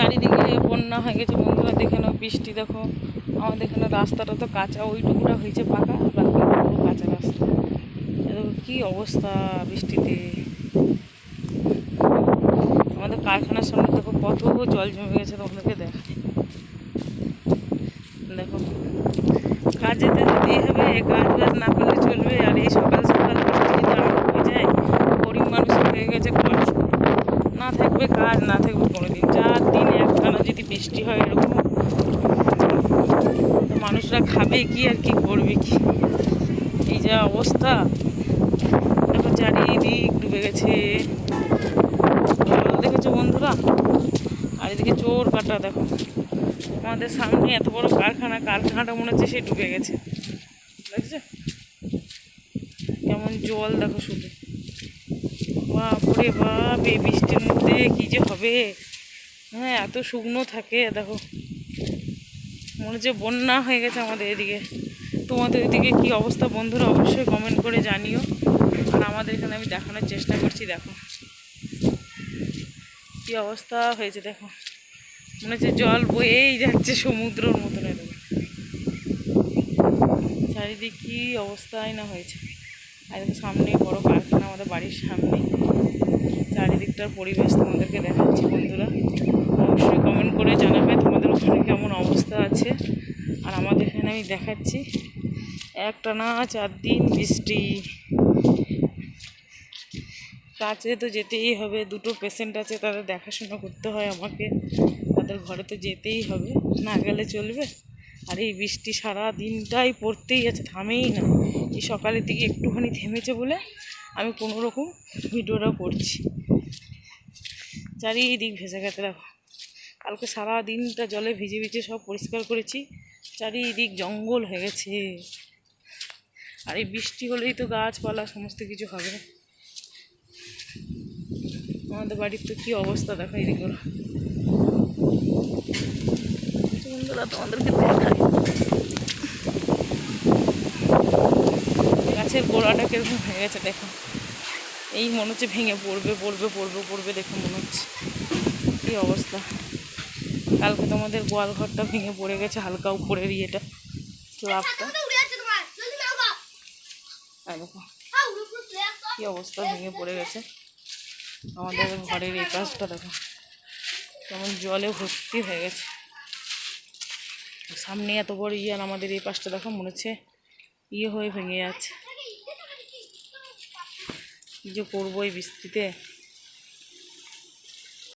চারিদিকে বন্যা হয়ে গেছে বন্ধুরা, দেখে নাও বৃষ্টি দেখো। আমাদের এখানে রাস্তাটা তো কাঁচা, ওইটুকুটা হয়েছে পাকা, বাকি পুরো কাঁচা রাস্তা। দেখো কী অবস্থা বৃষ্টিতে। আমাদের কারখানার সামনে দেখো কত জল জমে গেছে, তোমাদেরকে দেখায়। দেখো কাজে তো যেতেই হবে, কাজ বাজ না করলে চলবে। আর এই সকাল সকাল বৃষ্টি যদি আরম্ভ হয়ে যায়, গরিব মানুষ হয়ে গেছে কষ্ট। না থাকবে কাজ, না থাকবে কোনো দিন। 4 দিন একটানা যদি বৃষ্টি হয় এরকম, তো মানুষরা খাবে কি আর কি করবে কি? এই যা অবস্থা দেখো, চারিদিক ডুবে গেছে। জল দেখেছো বন্ধুরা? আর এদিকে চোর কাটা দেখো, আমাদের সামনে এত বড় কারখানাটা মনে হচ্ছে সে ডুবে গেছে। দেখছো কেমন জল দেখো শুধু। বাপরে বাপ, এই বৃষ্টির মধ্যে কি যে হবে। হ্যাঁ, এত শুকনো থাকে দেখো, মনে হচ্ছে বন্যা হয়ে গেছে আমাদের এদিকে। তোমাদের এদিকে কি অবস্থা বন্ধুরা অবশ্যই কমেন্ট করে জানিও। আর আমাদের এখানে আমি দেখানোর চেষ্টা করছি, দেখো কি অবস্থা হয়েছে। দেখো মনে হচ্ছে জল বয়েই যাচ্ছে সমুদ্রের মতন। দেখো চারিদিক কি অবস্থাই না হয়েছে। আর দেখো সামনে বড় কারখানা আমাদের বাড়ির সামনে। চারিদিকটার পরিবেশ তোমাদেরকে দেখাচ্ছি বন্ধুরা, অবশ্যই কমেন্ট করে জানাবে তোমাদের ওখানে কেমন অবস্থা আছে। আর আমাদের এখানে আমি দেখাচ্ছি একটানা 4 দিন বৃষ্টি। কাছে তো যেতেই হবে, 2টো পেশেন্ট আছে, তাদের দেখাশোনা করতে হয় আমাকে, তাদের ঘরে তো যেতেই হবে, না গেলে চলবে। আর এই বৃষ্টি সারা দিনটাই পড়তেই আছে, থামেই না। এই সকালের দিকে একটুখানি থেমেছে বলে আমি কোনো রকম ভিডিওটা করছি। চারিদিক ভেসে গেছে দেখো, কালকে সারা দিনটা জলে ভিজে ভিজে সব পরিষ্কার করেছি, চারিদিক জঙ্গল হয়ে গেছে। আর এই বৃষ্টি হলেই তো গাছপালা সমস্ত কিছু হবে। আমাদের বাড়ির তো কী অবস্থা দেখো, এদিকে বন্ধুরা তোমাদেরকে দেখাই গাছের গোড়াটা কিরকম হয়ে গেছে দেখো। এই মনে হচ্ছে ভেঙে পড়বে পড়বে পড়বে পড়বে, দেখো মনে হচ্ছে কী অবস্থা। কালকে তোমাদের গোয়াল ঘরটা ভেঙে পড়ে গেছে, হালকা উপরের ইয়েটা, স্ল্যাবটা। দেখো কী অবস্থা, ভেঙে পড়ে গেছে। আমাদের ঘরের এই পাশটা দেখো কেমন জলে ভর্তি হয়ে গেছে। সামনে এত বড় ইয়ে, আর আমাদের এই পাশটা দেখো মনে হচ্ছে ইয়ে হয়ে ভেঙে যাচ্ছে। কী যে করবো এই বৃষ্টিতে।